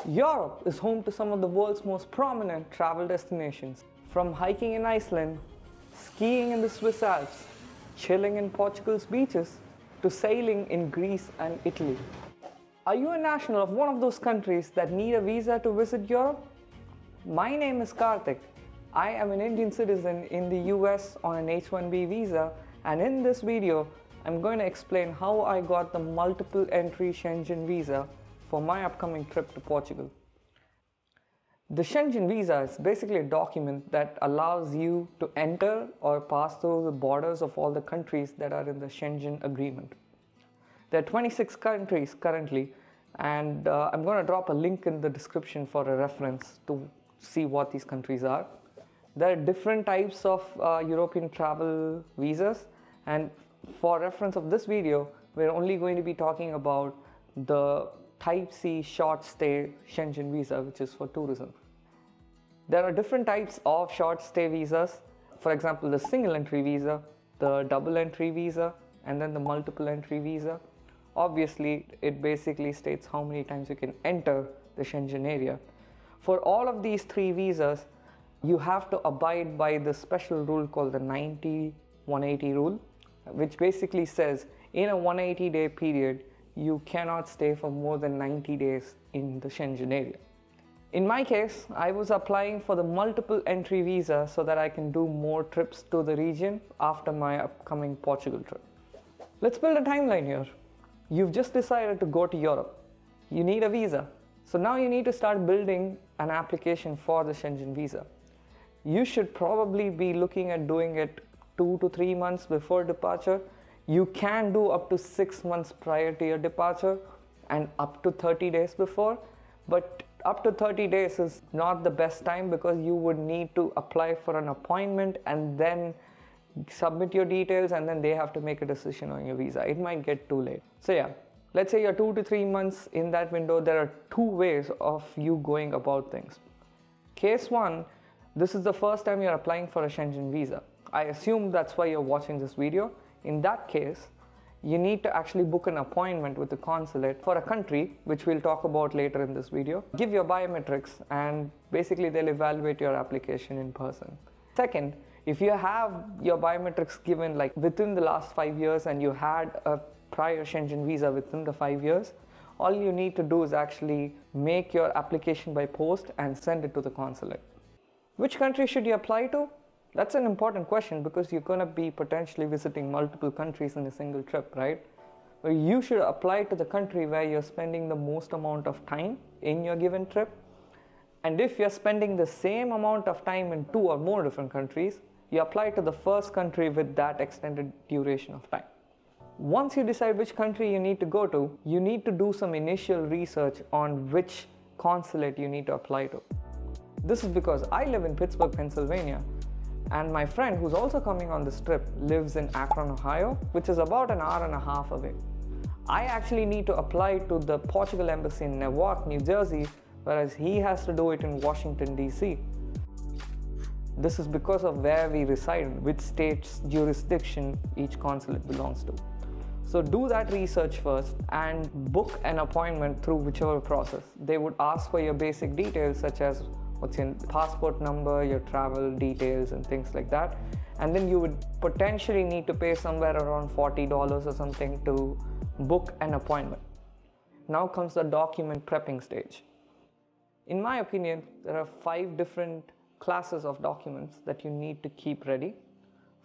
Europe is home to some of the world's most prominent travel destinations. From hiking in Iceland, skiing in the Swiss Alps, chilling in Portugal's beaches, to sailing in Greece and Italy. Are you a national of one of those countries that need a visa to visit Europe? My name is Karthik. I am an Indian citizen in the US on an H-1B visa, and in this video, I'm going to explain how I got the Multiple Entry Schengen Visa for my upcoming trip to Portugal. The Schengen Visa is basically a document that allows you to enter or pass through the borders of all the countries that are in the Schengen agreement. There are 26 countries currently, and I'm going to drop a link in the description for a reference to see what these countries are. There are different types of European travel visas, and for reference of this video, we're only going to be talking about the Type C short stay Schengen visa, which is for tourism. There are different types of short stay visas. For example, the single entry visa, the double entry visa, and then the multiple entry visa. Obviously, it basically states how many times you can enter the Schengen area. For all of these three visas, you have to abide by the special rule called the 90-180 rule, which basically says in a 180-day period, you cannot stay for more than 90 days in the Schengen area. In my case, I was applying for the multiple entry visa so that I can do more trips to the region after my upcoming Portugal trip. Let's build a timeline here. You've just decided to go to Europe. You need a visa. So now you need to start building an application for the Schengen visa. You should probably be looking at doing it 2 to 3 months before departure. You can do up to 6 months prior to your departure and up to 30 days before, but up to 30 days is not the best time because you would need to apply for an appointment and then submit your details, and then they have to make a decision on your visa. It might get too late. So yeah, let's say you're 2 to 3 months in that window. There are two ways of you going about things. Case one, this is the first time you're applying for a Schengen visa. I assume that's why you're watching this video. In that case, you need to actually book an appointment with the consulate for a country, which we'll talk about later in this video. Give your biometrics, and basically they'll evaluate your application in person. Second, if you have your biometrics given like within the last 5 years and you had a prior Schengen visa within the 5 years, all you need to do is actually make your application by post and send it to the consulate. Which country should you apply to? That's an important question because you're going to be potentially visiting multiple countries in a single trip, right? Well, you should apply to the country where you're spending the most amount of time in your given trip. And if you're spending the same amount of time in 2 or more different countries, you apply to the first country with that extended duration of time. Once you decide which country you need to go to, you need to do some initial research on which consulate you need to apply to. This is because I live in Pittsburgh, Pennsylvania, and my friend who's also coming on this trip lives in Akron, Ohio, which is about an hour and a half away. I actually need to apply to the Portugal embassy in Newark, New Jersey, whereas he has to do it in Washington, D.C. This is because of where we reside, which state's jurisdiction each consulate belongs to. So do that research first and book an appointment through whichever process. They would ask for your basic details such as what's your passport number, your travel details, and things like that. And then you would potentially need to pay somewhere around $40 or something to book an appointment. Now comes the document prepping stage. In my opinion, there are 5 different classes of documents that you need to keep ready.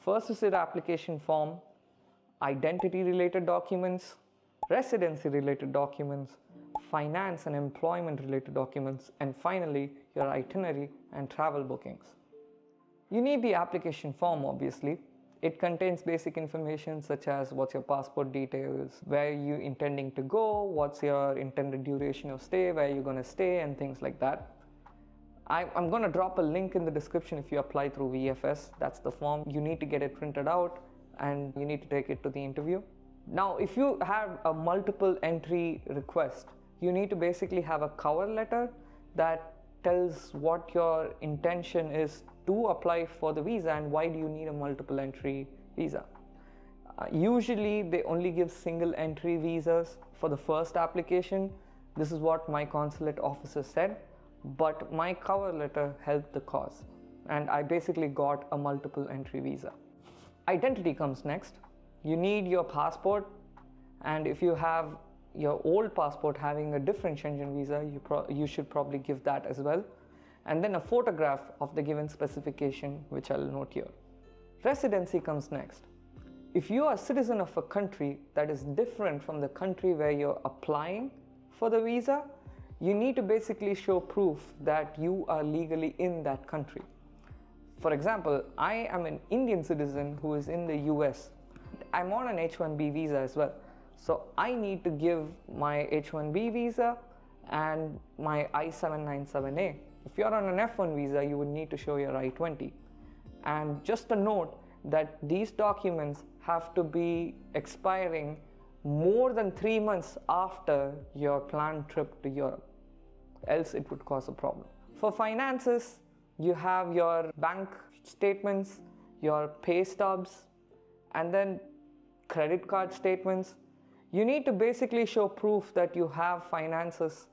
First is your application form, identity-related documents, residency-related documents, finance and employment-related documents, and finally, your itinerary and travel bookings. You need the application form, obviously. It contains basic information such as what's your passport details, where you're intending to go, what's your intended duration of stay, where you're going to stay, and things like that. I'm going to drop a link in the description if you apply through VFS. That's the form. You need to get it printed out and you need to take it to the interview. Now, if you have a multiple entry request, you need to basically have a cover letter that tells what your intention is to apply for the visa and why do you need a multiple entry visa. Usually they only give single entry visas for the first application, This is what my consulate officer said, but my cover letter helped the cause, and I basically got a multiple entry visa. Identity comes next. You need your passport, and if you have your old passport having a different Schengen visa, you should probably give that as well. And then a photograph of the given specification, which I'll note here. Residency comes next. If you are a citizen of a country that is different from the country where you're applying for the visa, you need to basically show proof that you are legally in that country. For example, I am an Indian citizen who is in the US. I'm on an H-1B visa as well. So I need to give my H-1B visa and my I-797A. If you're on an F-1 visa, you would need to show your I-20. And just a note that these documents have to be expiring more than 3 months after your planned trip to Europe, else it would cause a problem. For finances, you have your bank statements, your pay stubs, and then credit card statements. You need to basically show proof that you have finances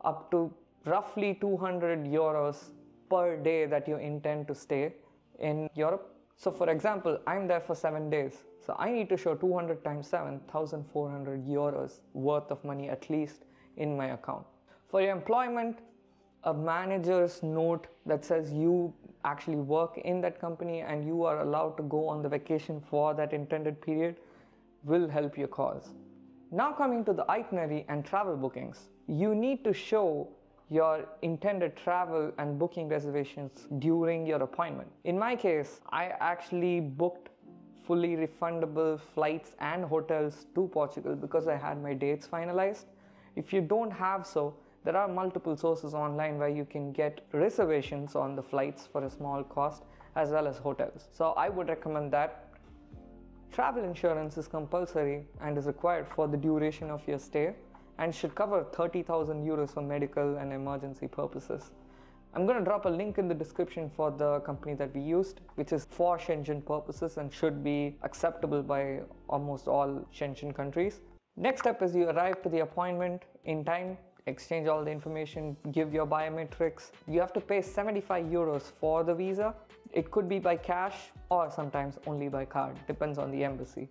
up to roughly 200 euros per day that you intend to stay in Europe. So for example, I'm there for 7 days. So I need to show 200 times 7, 1,400 euros worth of money at least in my account. For your employment, a manager's note that says you actually work in that company and you are allowed to go on the vacation for that intended period will help your cause. Now coming to the itinerary and travel bookings, you need to show your intended travel and booking reservations during your appointment. In my case, I actually booked fully refundable flights and hotels to Portugal because I had my dates finalized. If you don't have so, there are multiple sources online where you can get reservations on the flights for a small cost as well as hotels. So I would recommend that. Travel insurance is compulsory and is required for the duration of your stay and should cover 30,000 euros for medical and emergency purposes. I'm going to drop a link in the description for the company that we used, which is for Schengen purposes and should be acceptable by almost all Schengen countries. Next step is you arrive to the appointment in time, exchange all the information, give your biometrics. You have to pay 75 euros for the visa. It could be by cash or sometimes only by card, depends on the embassy.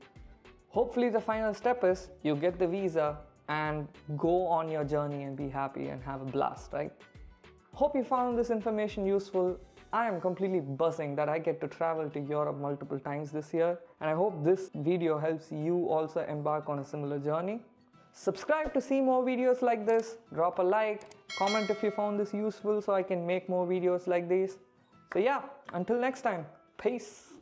Hopefully the final step is you get the visa and go on your journey and be happy and have a blast, right? Hope you found this information useful. I am completely buzzing that I get to travel to Europe multiple times this year, and I hope this video helps you also embark on a similar journey. Subscribe to see more videos like this, drop a like, comment if you found this useful so I can make more videos like these. So yeah, until next time, peace.